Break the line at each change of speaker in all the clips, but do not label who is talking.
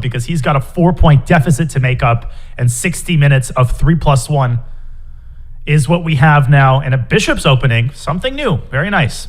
because he's got a 4-point deficit to make up, and 60 minutes of 3+1 is what we have now. And a bishop's opening, something new. Very nice.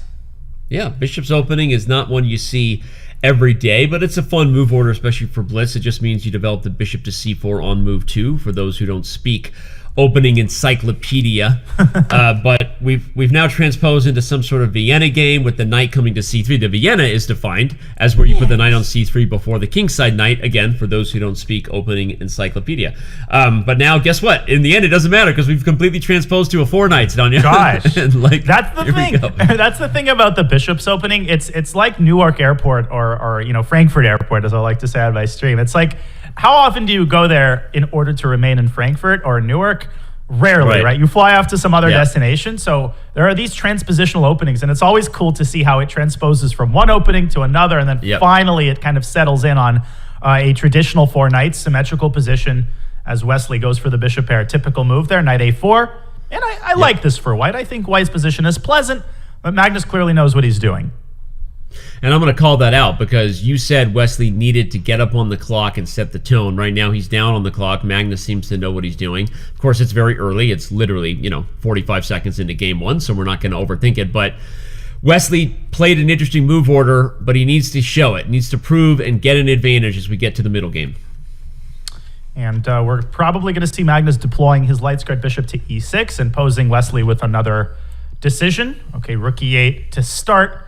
Yeah, bishop's opening is not one you see every day, but it's a fun move order, especially for blitz. It just means you develop the bishop to c4 on move 2, for those who don't speak opening encyclopedia. But we've now transposed into some sort of Vienna game with the knight coming to c3. The Vienna is defined as where you put the knight on c3 before the kingside knight, again, for those who don't speak opening encyclopedia. But now, guess what? In the end, it doesn't matter because we've completely transposed to a 4 knights, Danya.
Gosh.
And
that's the thing. That's the thing about the bishop's opening. It's like Newark Airport or Frankfurt Airport, as I like to say on my stream. It's like, how often do you go there in order to remain in Frankfurt or Newark? Rarely, right? You fly off to some other destination. So there are these transpositional openings, and it's always cool to see how it transposes from one opening to another, and then finally it kind of settles in on a traditional 4 knights symmetrical position as Wesley goes for the bishop pair. Typical move there, knight a4. And I like this for white. I think white's position is pleasant, but Magnus clearly knows what he's doing.
And I'm going to call that out because you said Wesley needed to get up on the clock and set the tone. Right now he's down on the clock. Magnus seems to know what he's doing. Of course, it's very early. It's literally, 45 seconds into game 1, so we're not going to overthink it. But Wesley played an interesting move order, but he needs to show it. He needs to prove and get an advantage as we get to the middle game.
And we're probably going to see Magnus deploying his light squared bishop to e6 and posing Wesley with another decision. Okay, rook e8 to start.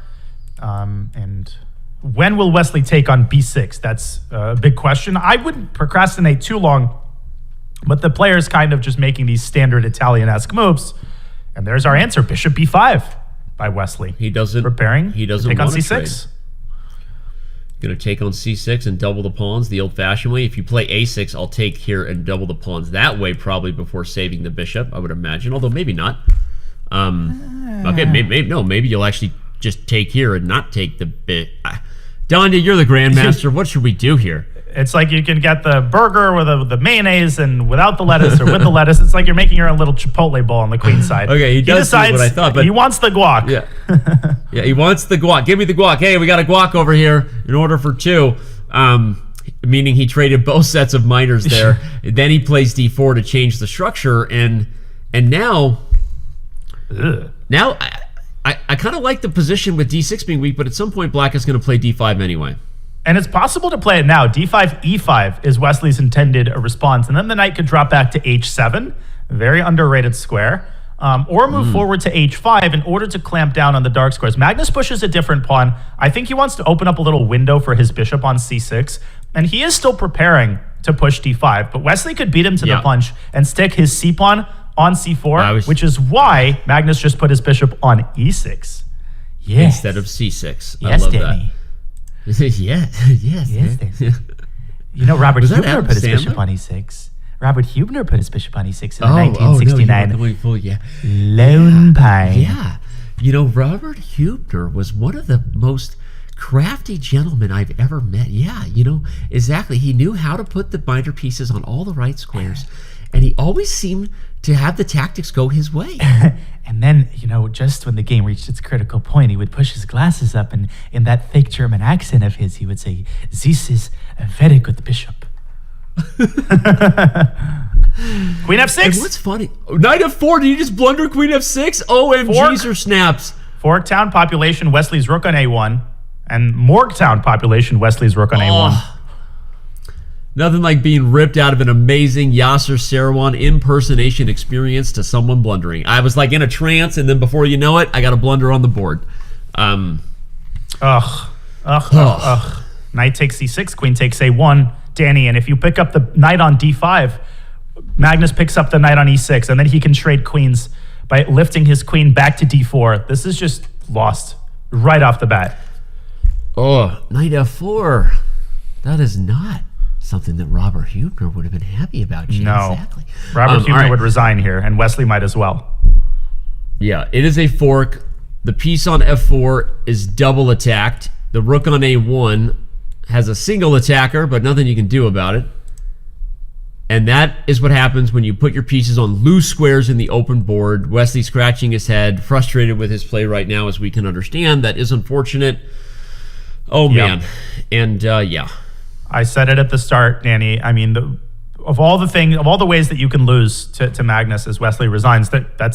And when will Wesley take on b6? That's a big question. I wouldn't procrastinate too long, but the player's kind of just making these standard Italian-esque moves. And there's our answer, bishop b5 by Wesley.
He doesn't
take on c6.
Trade. Going to take on c6 and double the pawns the old-fashioned way. If you play a6, I'll take here and double the pawns that way, probably before saving the bishop, I would imagine, although maybe not. Okay, maybe you'll actually just take here and not take the bit. Danya, you're the grandmaster. What should we do here?
It's like you can get the burger with the mayonnaise and without the lettuce or with the lettuce. It's like you're making your own little Chipotle bowl on the queen side.
Okay, he decides what I thought, but
he wants the guac.
Yeah, he wants the guac. Give me the guac. Hey, we got a guac over here in order for 2. Meaning he traded both sets of minors there. Then he plays d4 to change the structure, and now I kind of like the position with d6 being weak, but at some point black is going to play d5 anyway.
And it's possible to play it now. d5, e5 is Wesley's intended response. And then the knight could drop back to h7, very underrated square, or move forward to h5 in order to clamp down on the dark squares. Magnus pushes a different pawn. I think he wants to open up a little window for his bishop on c6, and he is still preparing to push d5, but Wesley could beat him to the punch and stick his c-pawn on c4, which is why Magnus just put his bishop on e6. Yes.
Instead of c6.
Yes,
I love
Danny.
That. yes.
You know, Robert Hubner put his bishop on e6. Robert Hubner put his bishop on e6 in the 1969 Lone Pine.
Yeah. You know, Robert Hubner was one of the most crafty gentlemen I've ever met. Yeah, exactly. He knew how to put the binder pieces on all the right squares. And he always seemed to have the tactics go his way.
And then, just when the game reached its critical point, he would push his glasses up, and in that thick German accent of his, he would say, "This is a very good bishop." Queen f6.
And what's funny? Knight f4. Did you just blunder queen f6? OMGs or snaps.
Forktown population, Wesley's rook on a1. And Morgtown population, Wesley's rook on a1.
Nothing like being ripped out of an amazing Yasser Seirawan impersonation experience to someone blundering. I was like in a trance, and then before you know it, I got a blunder on the board.
Knight takes c6, queen takes a1, Danny, and if you pick up the knight on d5, Magnus picks up the knight on e6, and then he can trade queens by lifting his queen back to d4. This is just lost right off the bat.
Knight f4. That is not something that Robert Hubner would have been happy about.
No.
Exactly.
Robert Hubner would resign here, and Wesley might as well.
Yeah, it is a fork. The piece on f4 is double attacked. The rook on a1 has a single attacker, but nothing you can do about it. And that is what happens when you put your pieces on loose squares in the open board. Wesley scratching his head, frustrated with his play right now, as we can understand. That is unfortunate. Man. And
I said it at the start, Danny. I mean, of all the ways that you can lose to Magnus as Wesley resigns, that's it.